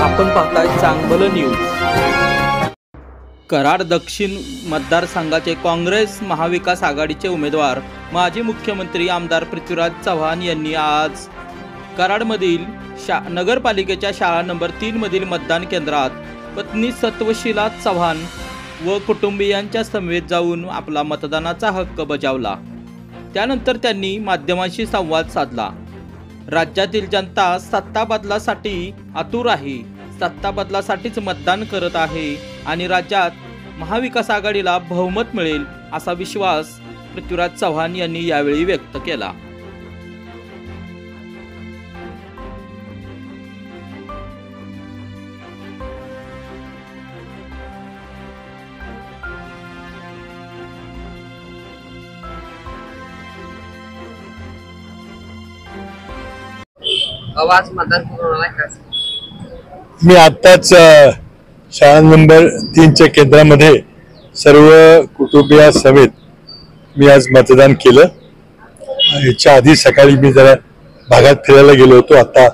आपण पाहताय चांगलं न्यूज। कराड दक्षिण मतदारसंघाचे काँग्रेस महाविकास आघाडीचे उमेदवार माजी मुख्यमंत्री आमदार पृथ्वीराज चव्हाण यांनी आज कराडमधील नगरपालिकेच्या शाळा नंबर 3 मधील मतदान केंद्रात पत्नी सत्वशीला चव्हाण व कुटुंबियांच्या समवेत जाऊन आपला मतदानाचा हक्क बजावला। त्यानंतर त्यांनी माध्यमांशी संवाद साधला। राज्यातील जनता सत्ता बदलासाठी आतुर आहे, सत्ता बदलासाठीच मतदान करत आहे आणि राज्यात महाविकास आघाडीला बहुमत मिळेल असा विश्वास पृथ्वीराज चव्हाण यांनी यावेळी व्यक्त केला। आवाज मतदान करून मी आत्ताच शाळा नंबर 3च्या केंद्रामध्ये सर्व कुटुंबियांसमेत मी आज मतदान केलं। याच्या आधी सकाळी मी जरा भागात फिरायला गेलो होतो। आता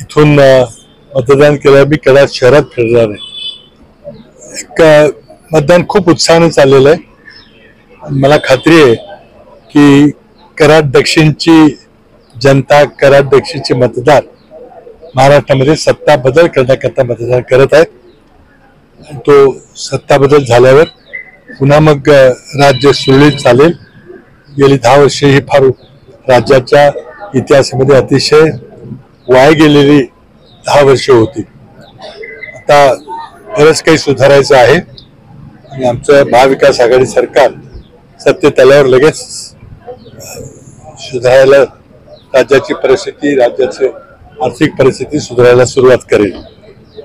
इथून मतदान केलं। मी कराड शहरात फिरणार आहे। मतदान खूप उत्साहाने चाललेलं आहे। मला खात्री आहे की कराड दक्षिणची जनता, कराड दक्षिणचे मतदार महाराष्ट्रामध्ये सत्ता बदल करण्याकरता मतदान करत आहेत। तो सत्ता बदल झाल्यावर पुन्हा मग राज्य सुरळीत चालेल। गेली 10 वर्षे ही फार राज्याच्या इतिहासामध्ये अतिशय वाया गेलेली 10 वर्षे होती। आता बरंच काही सुधारायचं आहे आणि आमचं महाविकास आघाडी सरकार सत्तेत आल्यावर लगेच सुधारायला राज्याची परिस्थिती, राज्याची आर्थिक परिस्थिती सुधारायला सुरुवात करेल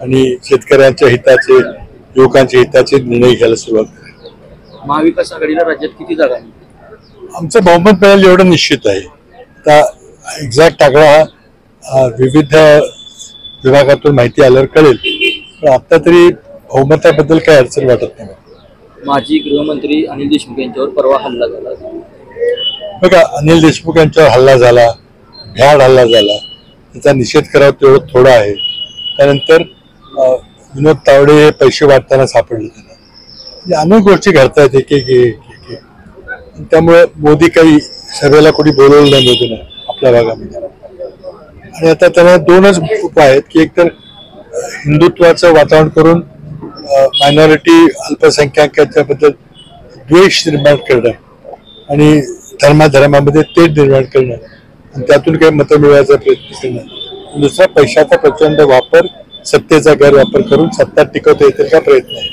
आणि शेतकऱ्यांच्या हिताचे, युवकांच्या हिताचे निर्णय घ्यायला सुरुवात करेल। महाविकास आघाडीला राज्यात किती जागा आहेत? आमचं बहुमत मिळेल एवढं निश्चित आहे। आता एक्झॅक्ट आकडा हा विविध विभागातून माहिती आल्यावर कळेल, पण आता तरी बहुमताबद्दल काही अडचण वाटत नाही। माजी गृहमंत्री अनिल देशमुख यांच्यावर परवा हल्ला झाला बघा, अनिल देशमुख यांच्यावर हल्ला झाला, भ्याड हल्ला झाला, त्याचा निषेध करावा तेवढं थोडा आहे। त्यानंतर विनोद तावडे हे पैसे वाटताना सापडले, त्यांना अनेक गोष्टी घडतायत एक। त्यामुळे मोदी काही सभेला कोणी बोलवलं नाही मोदीने आपल्या भागामध्ये। आणि आता त्यांना 2च उपाय आहेत की एकतर हिंदुत्वाचं वातावरण करून मायनॉरिटी, अल्पसंख्याकांच्या बद्दल द्वेष निर्माण करणं आणि धर्माधर्मामध्ये तेढ निर्माण करणं आणि त्यातून काही मतं मिळवायचा प्रयत्न करणं। दुसरा पैशाचा प्रचंड वापर, सत्तेचा गैरवापर करून सत्ता टिकवता येतील का प्रयत्न आहे।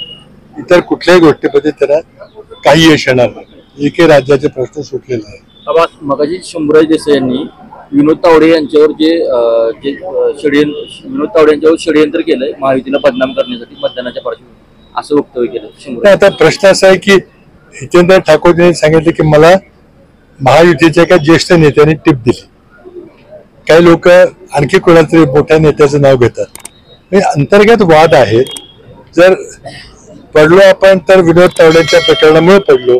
इतर कुठल्याही गोष्टीमध्ये त्यांना काही यश येणार नाही। एकही राज्याचे प्रश्न सुटलेले आहे। मगाशी शंभूराज देसाई यांनी विनोद तावडे यांच्यावर विनोद तावडे यांच्यावर षडयंत्र केलंय महायुतीला बदनाम करण्यासाठी मतदानाच्या पार्श्वभूमीवर असं वक्तव्य केलं। आता प्रश्न असा आहे की हितेंद्र ठाकूर यांनी सांगितले की मला महायुतीच्या एका ज्येष्ठ नेत्यांनी टिप दिली। काही लोक आणखी कोणातरी मोठ्या नेत्याचं नाव घेतात। अंतर्गत वाद आहेत। जर पडलो आपण तर विनोद तावडेच्या प्रकरणामुळे पडलो,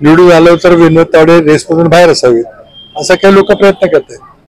निवडून आलो तर विनोद तावडे रेसमधून बाहेर असावेत, असा काही लोक प्रयत्न करतात।